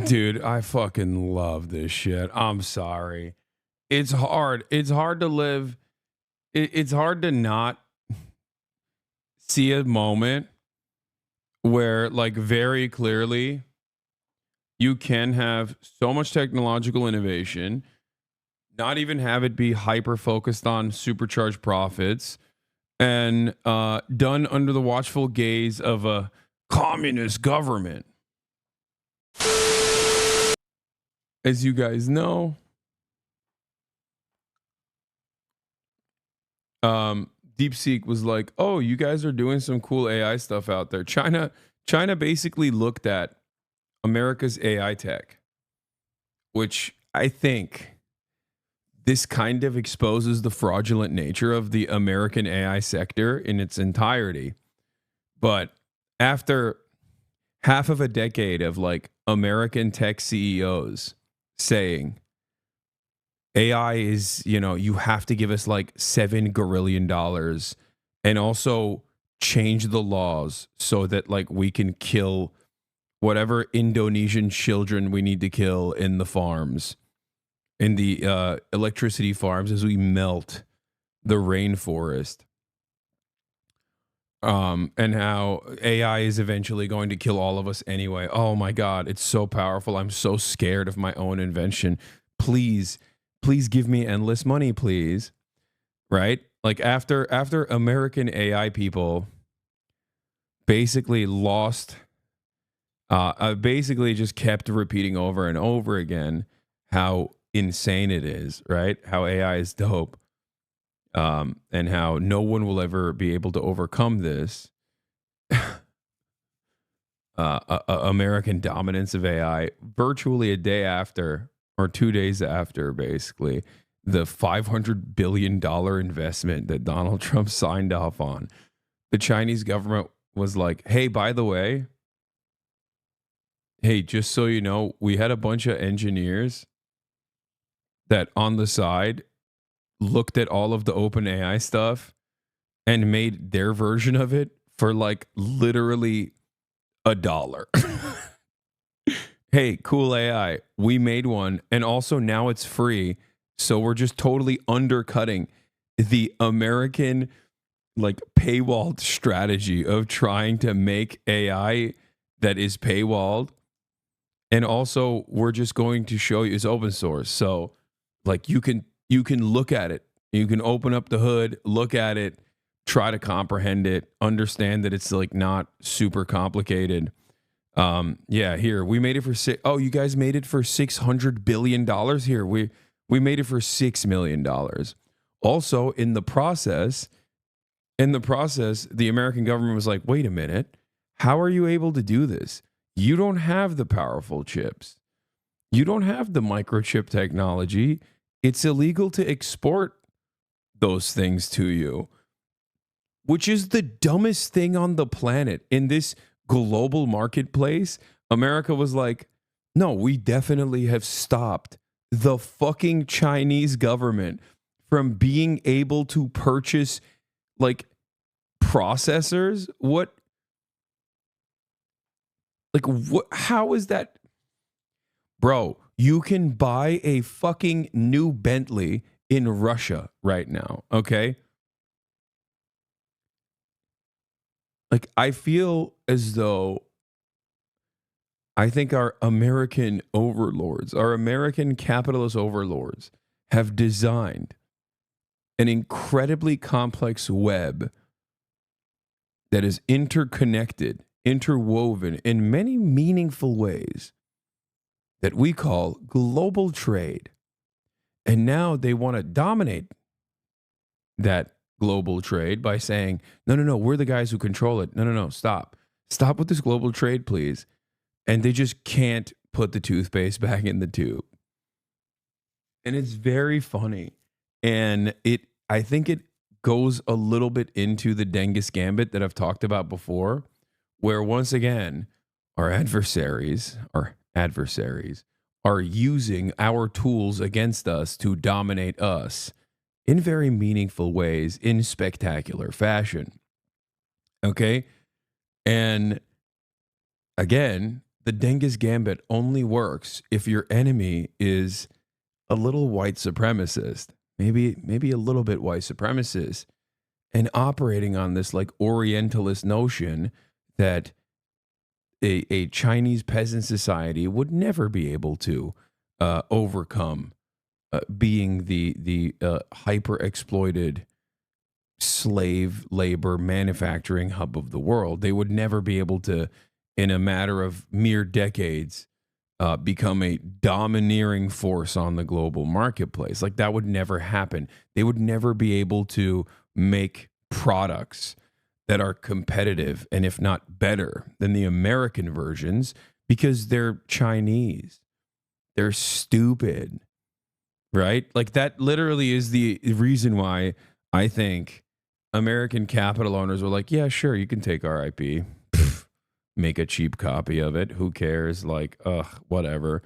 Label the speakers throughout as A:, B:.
A: Dude, I fucking love this shit. I'm sorry. It's hard. It's hard to live. It's hard to not see a moment where, like, very clearly you can have so much technological innovation, not even have it be hyper focused on supercharged profits, and done under the watchful gaze of a communist government. As you guys know, DeepSeek was like, "Oh, you guys are doing some cool AI stuff out there." China basically looked at America's AI tech, which I think this kind of exposes the fraudulent nature of the American AI sector in its entirety. But after half of a decade of like American tech CEOs saying AI is, you have to give us like $7 gazillion and also change the laws so that like we can kill whatever Indonesian children we need to kill in the farms, in the electricity farms as we melt the rainforest. And how AI is eventually going to kill all of us anyway. Oh my God, it's so powerful. I'm so scared of my own invention. Please, please give me endless money, please. Right? Like after American AI people basically lost, basically just kept repeating over and over again how insane it is, right? How AI is dope. And how no one will ever be able to overcome this American dominance of AI. Virtually a day after, or 2 days after, basically, the $500 billion investment that Donald Trump signed off on, the Chinese government was like, "Hey, by the way, hey, just so you know, we had a bunch of engineers that on the side looked at all of the open AI stuff and made their version of it for like literally $1." Hey, cool AI. We made one, and also now it's free. So we're just totally undercutting the American like paywalled strategy of trying to make AI that is paywalled. And also we're just going to show you it's open source. So like you can look at it. You can open up the hood, look at it, try to comprehend it, understand that it's like not super complicated. Yeah, here we made it for you guys made it for $600 billion. Here we made it for $6 million. Also, in the process, the American government was like, "Wait a minute, how are you able to do this? You don't have the powerful chips. You don't have the microchip technology. It's illegal to export those things to you," which is the dumbest thing on the planet. In this global marketplace, America was like, "No, we definitely have stopped the fucking Chinese government from being able to purchase like processors." What? Like, what? How is that? Bro, you can buy a fucking new Bentley in Russia right now, okay? Like, I feel as though I think our American overlords, our American capitalist overlords, have designed an incredibly complex web that is interconnected, interwoven in many meaningful ways that we call global trade. And now they want to dominate that global trade by saying, "No, no, no, we're the guys who control it. No, no, no, stop. Stop with this global trade, please." And they just can't put the toothpaste back in the tube. And it's very funny. And I think it goes a little bit into the Genghis Gambit that I've talked about before, where once again, our adversaries are using our tools against us to dominate us in very meaningful ways, in spectacular fashion. Okay? And again, the Genghis Gambit only works if your enemy is a little white supremacist, maybe a little bit white supremacist, and operating on this like Orientalist notion that a Chinese peasant society would never be able to overcome being the hyper exploited slave labor manufacturing hub of the world. They would never be able to, in a matter of mere decades, become a domineering force on the global marketplace. Like that would never happen. They would never be able to make products that are competitive and if not better than the American versions because they're Chinese. They're stupid, right? Like that literally is the reason why I think American capital owners were like, yeah, sure, you can take our IP, make a cheap copy of it. Who cares? Like, whatever.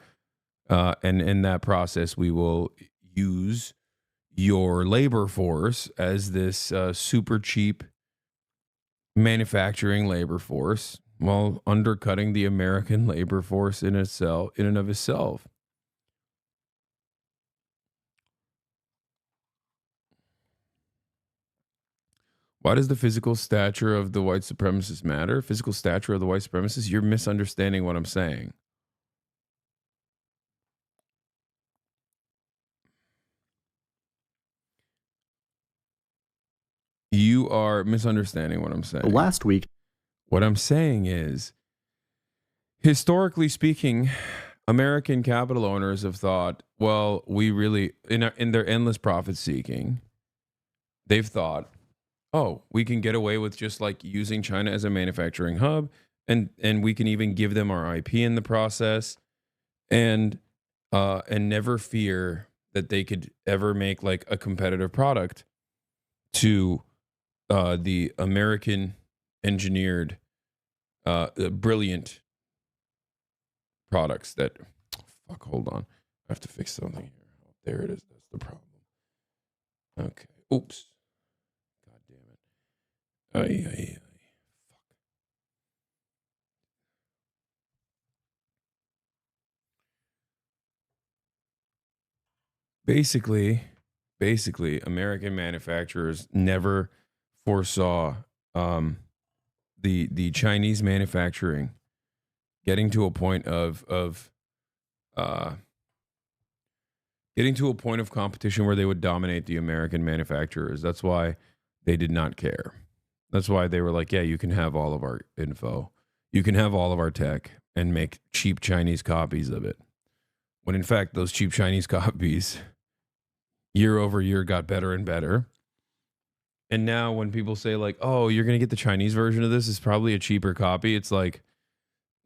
A: And in that process, we will use your labor force as this super cheap manufacturing labor force while undercutting the American labor force in and of itself. Why does the physical stature of the white supremacist matter? Physical stature of the white supremacist? You're misunderstanding what I'm saying. You are misunderstanding what I'm saying.
B: Last week,
A: what I'm saying is, historically speaking, American capital owners have thought, well, we really, in their endless profit seeking, they've thought, oh, we can get away with just like using China as a manufacturing hub, and we can even give them our IP in the process, and never fear that they could ever make like a competitive product to the American engineered brilliant products that hold on, I have to fix something here. There it is. That's the problem. Okay. Oops. God damn it. Fuck. Basically, American manufacturers never foresaw the Chinese manufacturing getting to a point of competition where they would dominate the American manufacturers. That's why they did not care. That's why they were like, yeah, you can have all of our info. You can have all of our tech and make cheap Chinese copies of it. When in fact, those cheap Chinese copies year over year got better and better. And now when people say like, oh, you're going to get the Chinese version of this, it's probably a cheaper copy. It's like,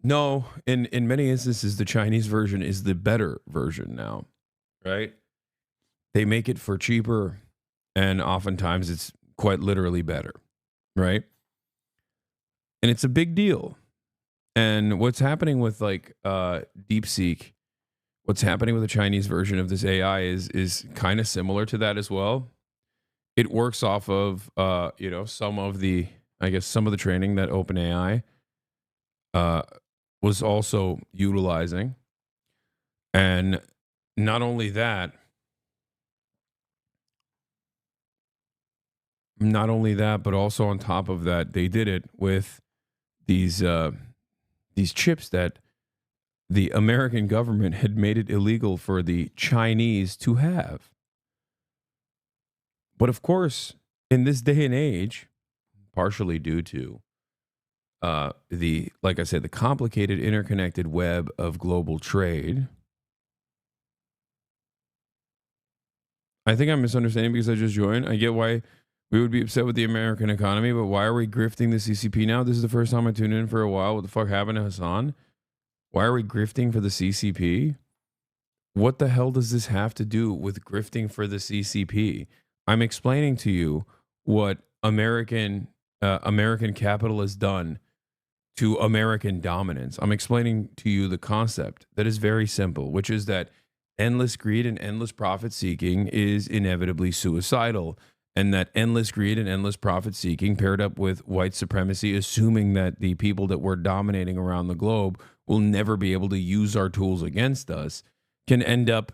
A: no, in many instances, the Chinese version is the better version now, right? They make it for cheaper, and oftentimes it's quite literally better, right? And it's a big deal. And what's happening with like DeepSeek, what's happening with the Chinese version of this AI is kind of similar to that as well. It works off of some of the training that OpenAI was also utilizing. And not only that, but also on top of that, they did it with these chips that the American government had made it illegal for the Chinese to have. But of course, in this day and age, partially due to the complicated interconnected web of global trade. I think I'm misunderstanding because I just joined. I get why we would be upset with the American economy, but why are we grifting the CCP now? This is the first time I tuned in for a while. What the fuck happened to Hasan? Why are we grifting for the CCP? What the hell does this have to do with grifting for the CCP? I'm explaining to you what American capital has done to American dominance. I'm explaining to you the concept that is very simple, which is that endless greed and endless profit seeking is inevitably suicidal, and that endless greed and endless profit seeking paired up with white supremacy, assuming that the people that we're dominating around the globe will never be able to use our tools against us can end up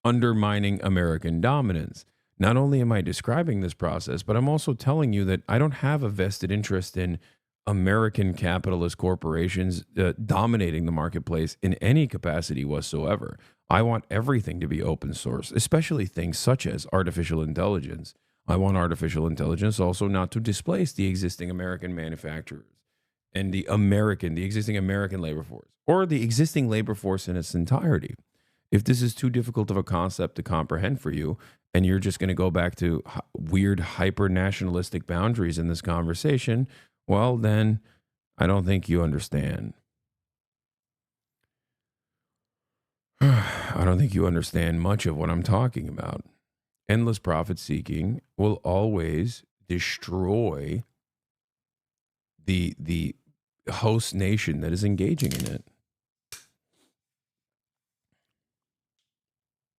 A: undermining American dominance. Not only am I describing this process, but I'm also telling you that I don't have a vested interest in American capitalist corporations dominating the marketplace in any capacity whatsoever. I want everything to be open source, especially things such as artificial intelligence. I want artificial intelligence also not to displace the existing American manufacturers and the existing American labor force or the existing labor force in its entirety. If this is too difficult of a concept to comprehend for you, and you're just going to go back to weird hyper nationalistic boundaries in this conversation, well, then I don't think you understand. I don't think you understand much of what I'm talking about. Endless profit seeking will always destroy the host nation that is engaging in it.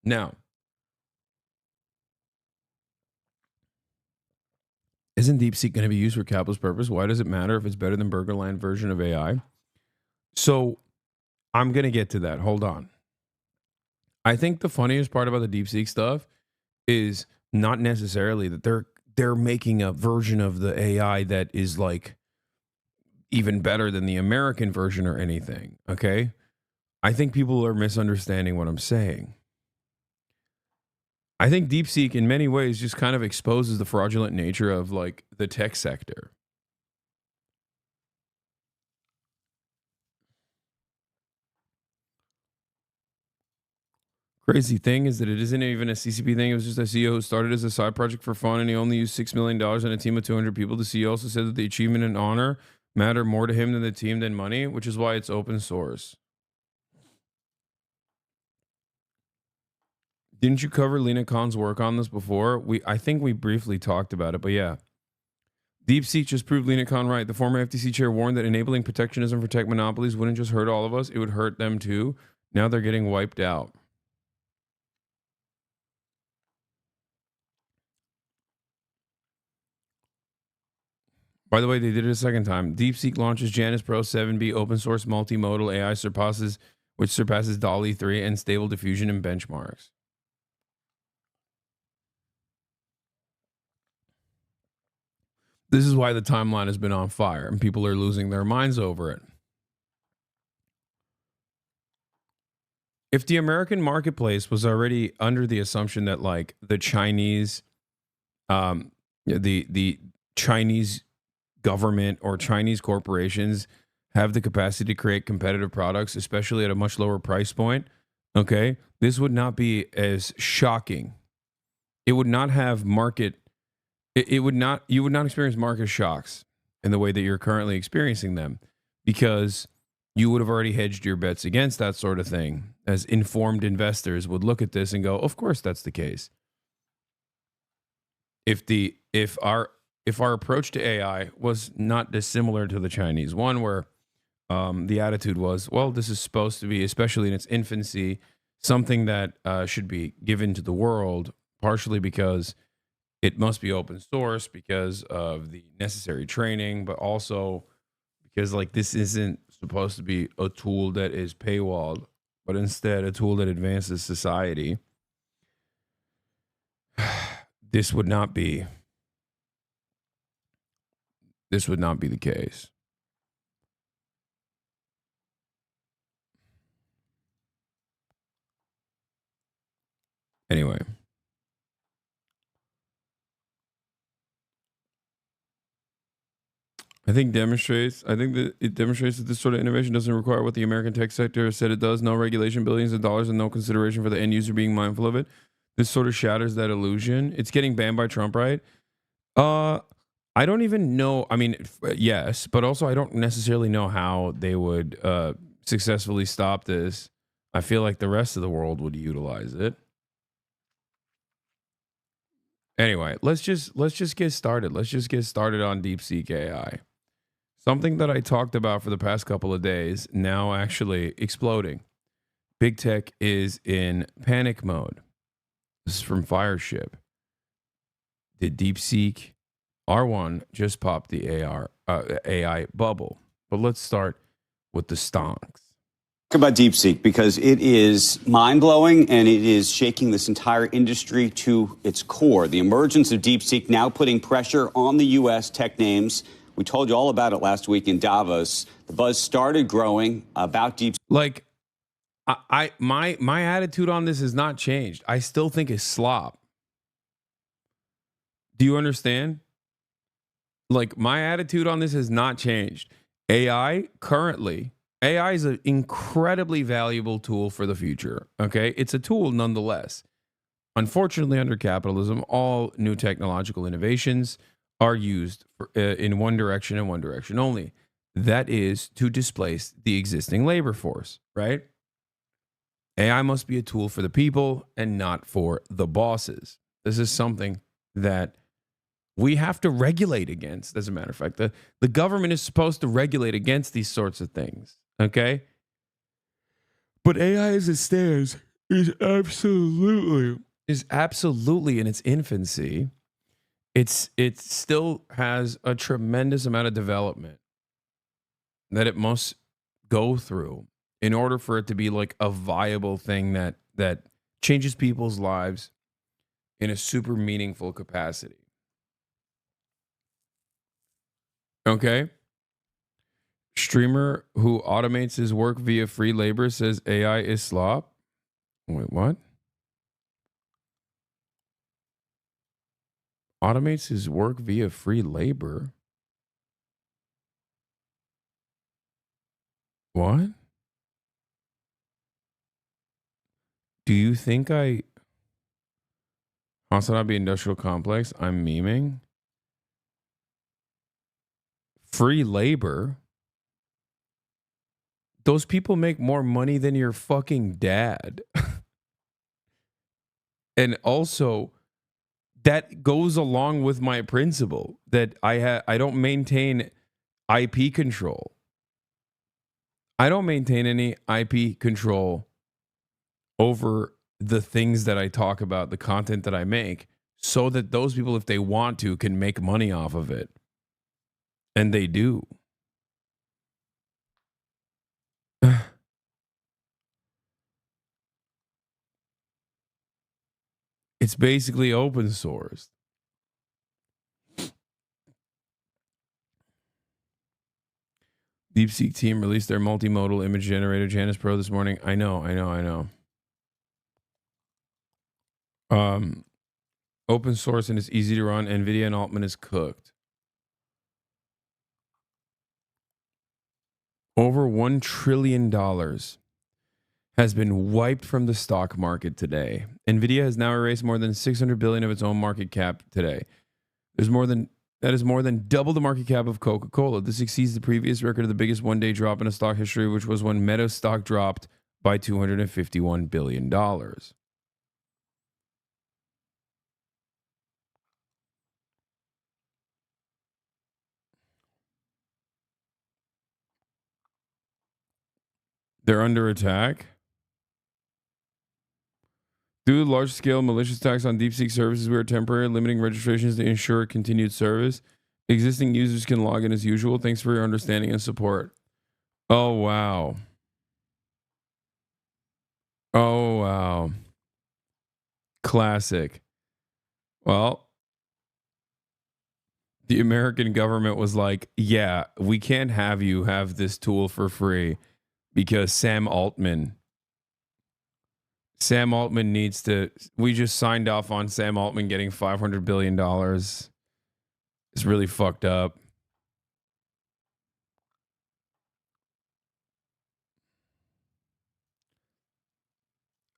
A: Now, isn't DeepSeek going to be used for capitalist purpose? Why does it matter if it's better than Burgerland version of AI? So I'm going to get to that. Hold on. I think the funniest part about the DeepSeek stuff is not necessarily that they're making a version of the AI that is like even better than the American version or anything. Okay. I think people are misunderstanding what I'm saying. I think DeepSeek in many ways just kind of exposes the fraudulent nature of like the tech sector. Crazy thing is that it isn't even a CCP thing. It was just a CEO who started as a side project for fun, and he only used $6 million and a team of 200 people. The CEO also said that the achievement and honor matter more to him than the team than money, which is why it's open source. Didn't you cover Lena Khan's work on this before? I think we briefly talked about it, but yeah. DeepSeek just proved Lena Khan right. The former FTC chair warned that enabling protectionism for tech monopolies wouldn't just hurt all of us, it would hurt them too. Now they're getting wiped out. By the way, they did it a second time. DeepSeek launches Janus Pro 7B open source multimodal AI which surpasses DALL-E 3 and Stable Diffusion in benchmarks. This is why the timeline has been on fire and people are losing their minds over it. If the American marketplace was already under the assumption that like the Chinese, the Chinese government or Chinese corporations have the capacity to create competitive products, especially at a much lower price point, okay, this would not be as shocking. It would not have market. You would not experience market shocks in the way that you're currently experiencing them, because you would have already hedged your bets against that sort of thing. As informed investors would look at this and go, of course that's the case. If our approach to AI was not dissimilar to the Chinese one, where the attitude was, well, this is supposed to be, especially in its infancy, something that should be given to the world, partially because it must be open source because of the necessary training, but also because like this isn't supposed to be a tool that is paywalled, but instead a tool that advances society. This would not be the case. Anyway. I think that it demonstrates that this sort of innovation doesn't require what the American tech sector said it does. No regulation, billions of dollars, and no consideration for the end user being mindful of it. This sort of shatters that illusion. It's getting banned by Trump, right? I don't even know. I mean, yes, but also I don't necessarily know how they would successfully stop this. I feel like the rest of the world would utilize it. Anyway, let's just get started. Let's just get started on DeepSeek AI. Something that I talked about for the past couple of days, now actually exploding. Big tech is in panic mode. This is from Fireship. Did DeepSeek R1 just pop the AI bubble? But let's start with the stonks.
B: About DeepSeek because it is mind-blowing and it is shaking this entire industry to its core. The emergence of DeepSeek now putting pressure on the U.S. tech names. We told you all about it last week in Davos. The buzz started growing about DeepSeek.
A: Like, my attitude on this has not changed. I still think it's slop. Do you understand? Like, my attitude on this has not changed. AI is an incredibly valuable tool for the future. Okay, it's a tool nonetheless. Unfortunately, under capitalism, all new technological innovations are used in one direction and one direction only. That is to displace the existing labor force, right? AI must be a tool for the people and not for the bosses. This is something that we have to regulate against. As a matter of fact, the government is supposed to regulate against these sorts of things. Okay? But AI as it stands is absolutely in its infancy. It still has a tremendous amount of development that it must go through in order for it to be like a viable thing that changes people's lives in a super meaningful capacity. Okay? Streamer who automates his work via free labor says AI is slop. Wait, what? Automates his work via free labor? What? Do you think HasanAbi Industrial Complex, I'm memeing? Free labor? Those people make more money than your fucking dad. And also, that goes along with my principle that I don't maintain IP control. I don't maintain any IP control over the things that I talk about, the content that I make, so that those people, if they want to, can make money off of it. And they do. It's basically open source. DeepSeek team released their multimodal image generator, Janus Pro, this morning. I know. Open source and it's easy to run. Nvidia and Altman is cooked. Over $1 trillion has been wiped from the stock market today. Nvidia has now erased more than $600 billion of its own market cap today. That is more than double the market cap of Coca-Cola. This exceeds the previous record of the biggest one-day drop in a stock history, which was when Meta stock dropped by $251 billion. They're under attack. Due to large-scale malicious attacks on DeepSeek services, we are temporarily limiting registrations to ensure continued service. Existing users can log in as usual. Thanks for your understanding and support. Oh, wow. Oh, wow. Classic. Well, the American government was like, yeah, we can't have you have this tool for free because Sam Altman needs to, we just signed off on Sam Altman getting $500 billion. It's really fucked up.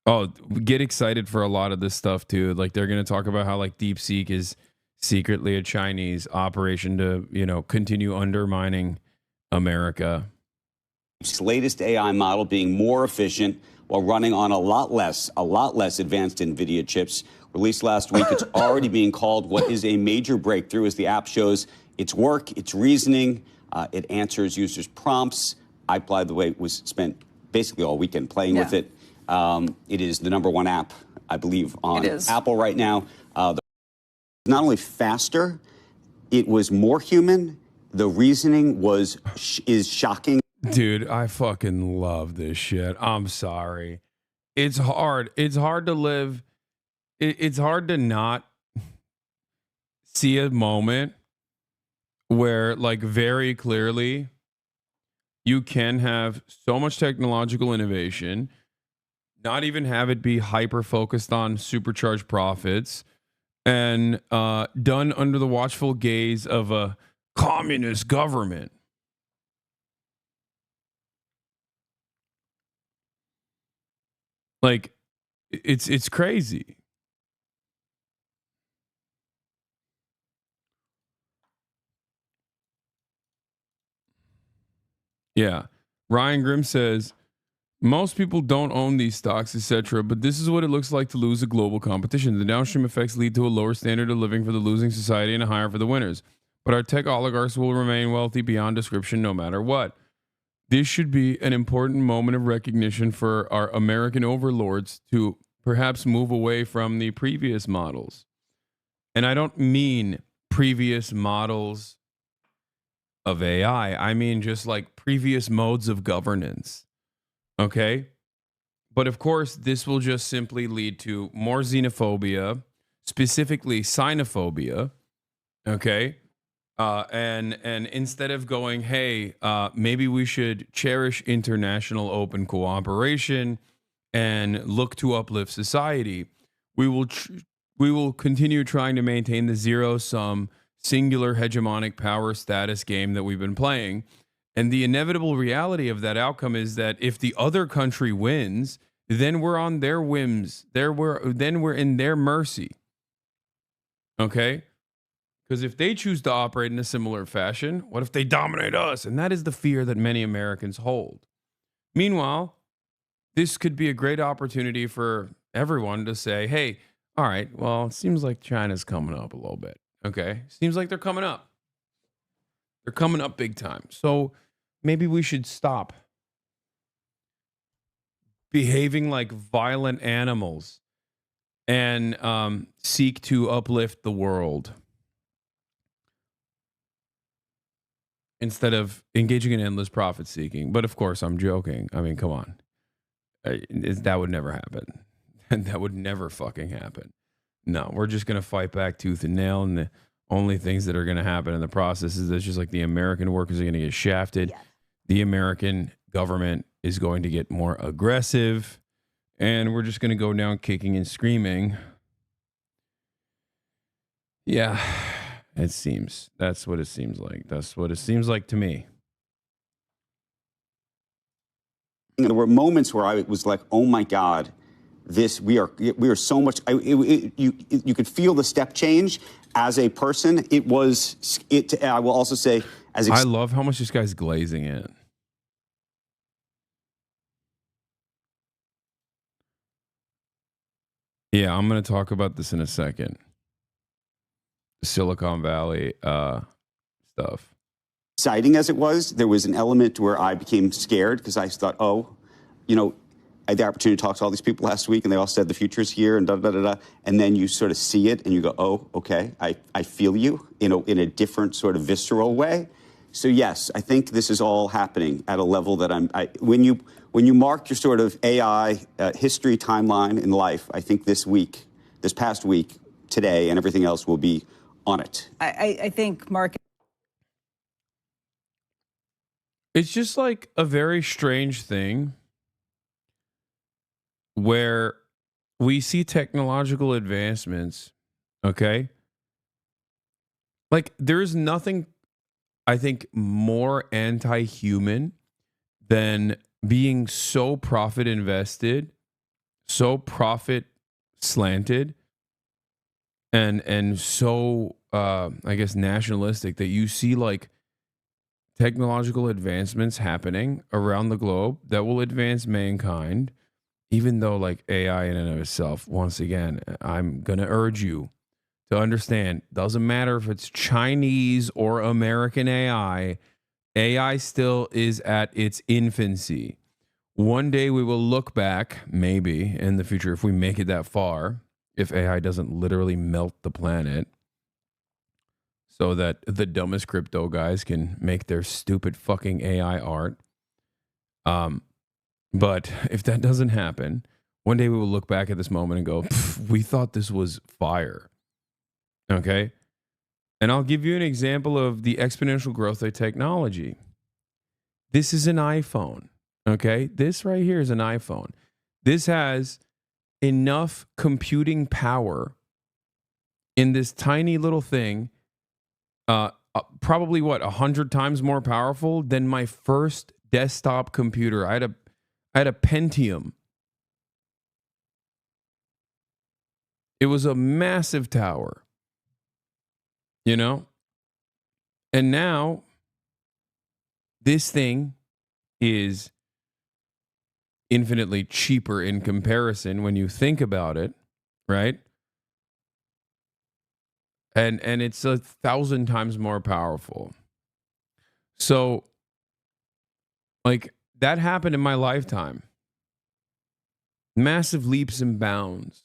A: Oh, get excited for a lot of this stuff too. Like they're going to talk about how like DeepSeek is secretly a Chinese operation to, continue undermining America.
B: Its latest AI model being more efficient while running on a lot less advanced Nvidia chips. Released last week, it's already being called what is a major breakthrough as the app shows its work, its reasoning, it answers users' prompts. I, by the way, was spent basically all weekend playing with it. It is the #1 app, I believe, on Apple right now. Not only faster, it was more human. The reasoning is shocking.
A: Dude, I fucking love this shit. I'm sorry. It's hard. It's hard to live. It's hard to not see a moment where, like, very clearly you can have so much technological innovation, not even have it be hyper focused on supercharged profits, and done under the watchful gaze of a communist government. Like, it's crazy. Yeah. Ryan Grimm says most people don't own these stocks, etc., but this is what it looks like to lose a global competition. The downstream effects lead to a lower standard of living for the losing society and a higher for the winners. But our tech oligarchs will remain wealthy beyond description no matter what. This should be an important moment of recognition for our American overlords to perhaps move away from the previous models. And I don't mean previous models of AI, I mean just like previous modes of governance. Okay? But of course, this will just simply lead to more xenophobia, specifically xenophobia. Okay? And instead of going, hey, maybe we should cherish international open cooperation and look to uplift society, we will continue trying to maintain the zero sum singular hegemonic power status game that we've been playing. And the inevitable reality of that outcome is that if the other country wins, then we're on their whims. Then we're in their mercy. Okay? Because if they choose to operate in a similar fashion, what if they dominate us? And that is the fear that many Americans hold. Meanwhile, this could be a great opportunity for everyone to say, hey, all right, well, it seems like China's coming up a little bit. Okay? Seems like they're coming up. They're coming up big time. So maybe we should stop behaving like violent animals and seek to uplift the world, instead of engaging in endless profit seeking. But of course, I'm joking. I mean, come on. That would never happen. That would never fucking happen. No, we're just going to fight back tooth and nail. And the only things that are going to happen in the process is that just like the American workers are going to get shafted. Yes. The American government is going to get more aggressive. And we're just going to go down kicking and screaming. Yeah. It seems. That's what it seems like. That's what it seems like to me.
B: There were moments where I was like, "Oh my God, we are so much." You could feel the step change as a person. I will also say,
A: I love how much this guy's glazing it. Yeah, I'm going to talk about this in a second. Silicon Valley stuff.
B: Exciting as it was, there was an element where I became scared because I thought, I had the opportunity to talk to all these people last week, and they all said the future's here and da da da da. And then you sort of see it, and you go, "Oh, okay, I feel you," in a different sort of visceral way. So yes, I think this is all happening at a level that when you mark your sort of AI history timeline in life, I think this past week, today, and everything else will be on it.
C: I think, Mark,
A: it's just like a very strange thing where we see technological advancements, okay? Like, there's nothing, I think, more anti-human than being so profit invested, so profit slanted, and so I guess nationalistic that you see like technological advancements happening around the globe that will advance mankind, even though like AI in and of itself, once again, I'm gonna urge you to understand, doesn't matter if it's Chinese or American AI, AI still is at its infancy. One day we will look back, maybe in the future, if we make it that far, if AI doesn't literally melt the planet so that the dumbest crypto guys can make their stupid fucking AI art. But if that doesn't happen, one day we will look back at this moment and go, we thought this was fire. Okay? And I'll give you an example of the exponential growth of technology. This is an iPhone. Okay? This right here is an iPhone. This has enough computing power in this tiny little thing, probably 100 times more powerful than my first desktop computer. I had a Pentium. It was a massive tower, and now this thing is infinitely cheaper in comparison when you think about it, right? And it's 1,000 times more powerful. So, like, that happened in my lifetime. Massive leaps and bounds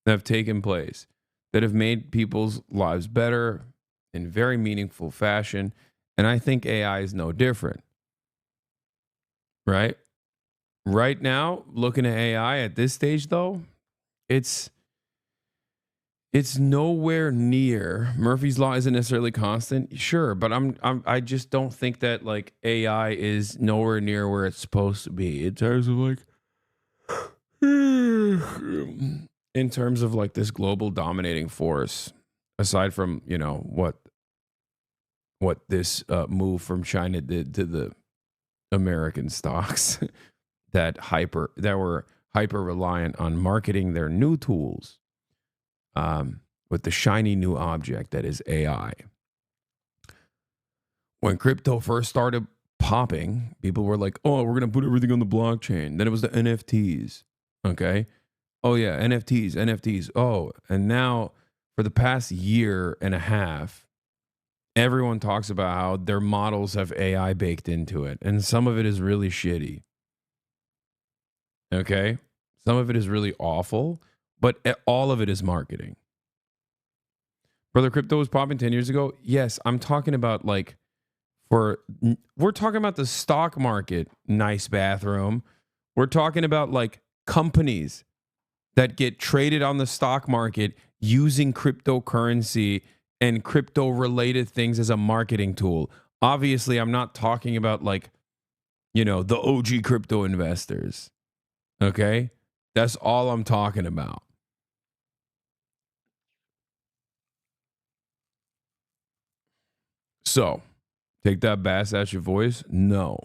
A: that have taken place that have made people's lives better in very meaningful fashion. And I think AI is no different, right? Right now, looking at AI at this stage, though, it's nowhere near. Murphy's Law isn't necessarily constant, sure, but I just don't think that like AI is nowhere near where it's supposed to be in terms of like this global dominating force. Aside from what this move from China did to the American stocks that were hyper reliant on marketing their new tools. With the shiny new object that is AI. When crypto first started popping, people were like, oh, we're going to put everything on the blockchain. Then it was the NFTs. Okay. Oh, yeah. NFTs. Oh, and now for the past year and a half, everyone talks about how their models have AI baked into it. And some of it is really shitty. Okay. Some of it is really awful, but all of it is marketing. Brother, crypto was popping 10 years ago. Yes, I'm talking about we're talking about the stock market, nice bathroom. We're talking about like companies that get traded on the stock market using cryptocurrency and crypto related things as a marketing tool. Obviously, I'm not talking about the OG crypto investors. Okay? That's all I'm talking about. So, take that bass at your voice? No.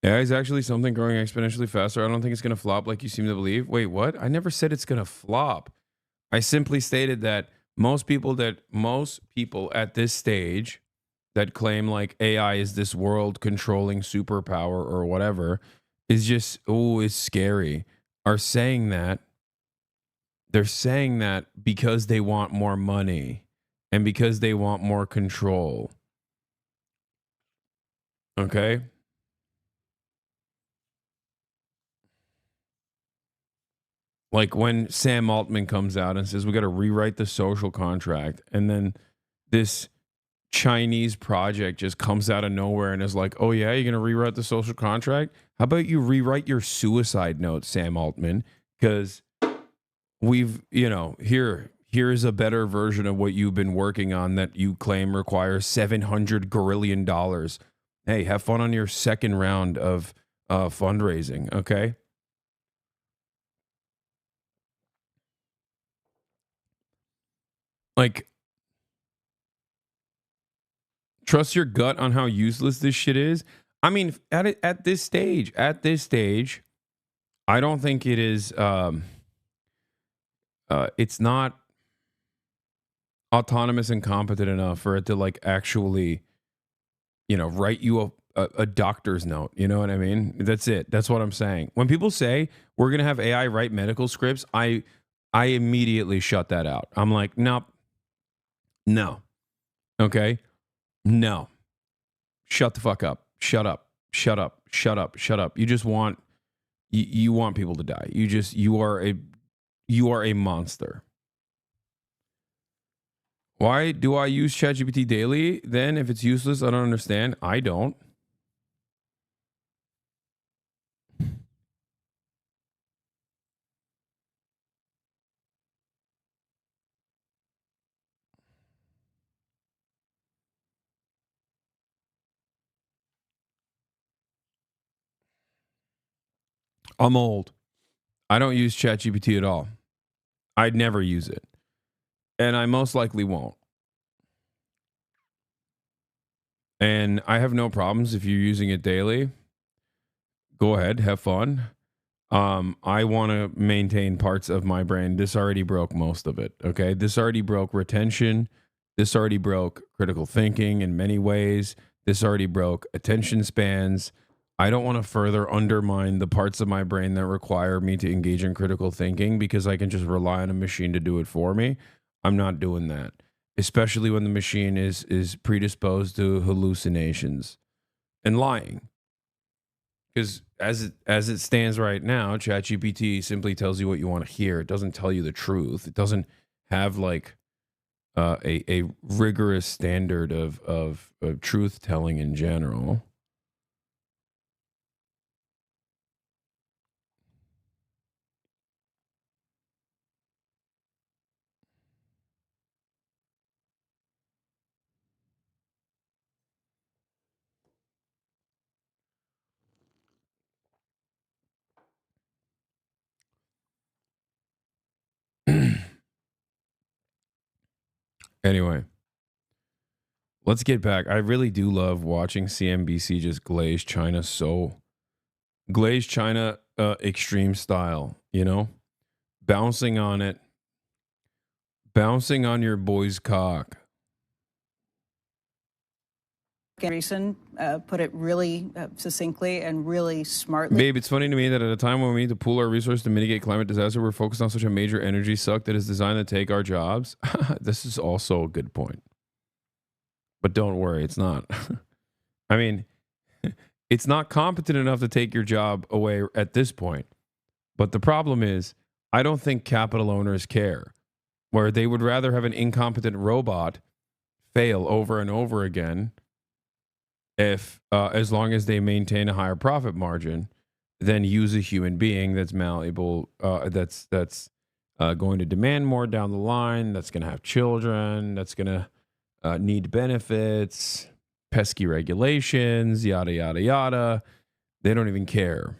A: AI is actually something growing exponentially faster. I don't think it's going to flop like you seem to believe. Wait, what? I never said it's going to flop. I simply stated that most people at this stage that claim like AI is this world controlling superpower or whatever is just, it's scary, are saying that. They're saying that because they want more money and because they want more control. Okay? Like when Sam Altman comes out and says, we got to rewrite the social contract. And then this Chinese project just comes out of nowhere and is like, oh, yeah, you're going to rewrite the social contract? How about you rewrite your suicide note, Sam Altman? Because here is a better version of what you've been working on that you claim requires $700 grillion. Hey, have fun on your second round of fundraising, okay? Like, trust your gut on how useless this shit is. I mean, at this stage, I don't think it is. It's not autonomous and competent enough for it to like actually, write you a doctor's note. You know what I mean? That's it. That's what I'm saying. When people say we're gonna have AI write medical scripts, I immediately shut that out. I'm like, nope, no, okay, no, shut the fuck up, shut up, shut up, shut up, shut up. You just want you want people to die. You are a you are a monster. Why do I use ChatGPT daily? Then if it's useless, I don't understand. I don't. I'm old. I don't use ChatGPT at all. I'd never use it. And I most likely won't. And I have no problems if you're using it daily. Go ahead, have fun. I want to maintain parts of my brain. This already broke most of it. Okay. This already broke retention. This already broke critical thinking in many ways. This already broke attention spans. I don't want to further undermine the parts of my brain that require me to engage in critical thinking because I can just rely on a machine to do it for me. I'm not doing that, especially when the machine is predisposed to hallucinations and lying. Because as it stands right now, ChatGPT simply tells you what you want to hear. It doesn't tell you the truth. It doesn't have like a rigorous standard of truth telling in general. Anyway, let's get back. I really do love watching CNBC just glaze China extreme style, you know, bouncing on it, bouncing on your boy's cock.
C: Andreessen put it really succinctly and really smartly.
A: Babe, it's funny to me that at a time when we need to pool our resources to mitigate climate disaster, we're focused on such a major energy suck that is designed to take our jobs. This is also a good point. But don't worry, it's not. I mean, it's not competent enough to take your job away at this point. But the problem is, I don't think capital owners care, where they would rather have an incompetent robot fail over and over again if as long as they maintain a higher profit margin, then use a human being that's malleable, that's going to demand more down the line, that's going to have children, that's going to need benefits, pesky regulations, yada, yada, yada. They don't even care.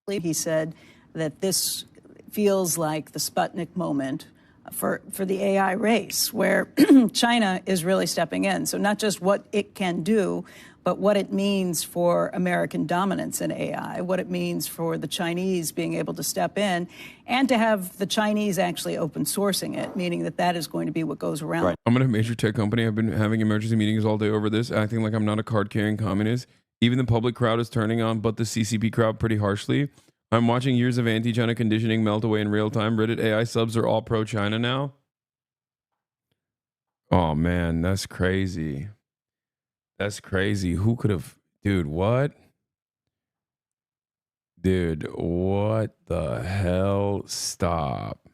C: He said that this feels like the Sputnik moment for the AI race, where China is really stepping in. So not just what it can do, but what it means for American dominance in AI, what it means for the Chinese being able to step in and to have the Chinese actually open sourcing it, meaning that that is going to be what goes around.
A: Right. I'm at a major tech company. I've been having emergency meetings all day over this, acting like I'm not a card-carrying communist. Even the public crowd is turning on, but the CCP crowd pretty harshly. I'm watching years of anti-China conditioning melt away in real time. Reddit AI subs are all pro-China now. Oh, man, that's crazy. That's crazy. Who could have... Dude, what? Dude, what the hell? Stop.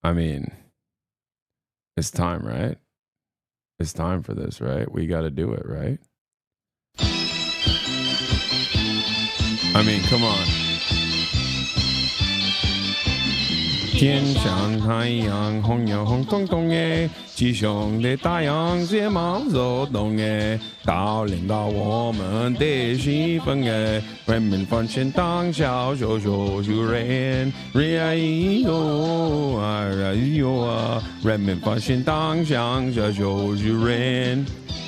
A: I mean, it's time, right? It's time for this, right? We got to do it, right? I mean, come on. 天上太阳红呀红彤彤耶，鸡兄的太阳睫毛走动耶，到领导我们的气氛耶，人民发现当下就人，人哟啊，人民发现当下就人。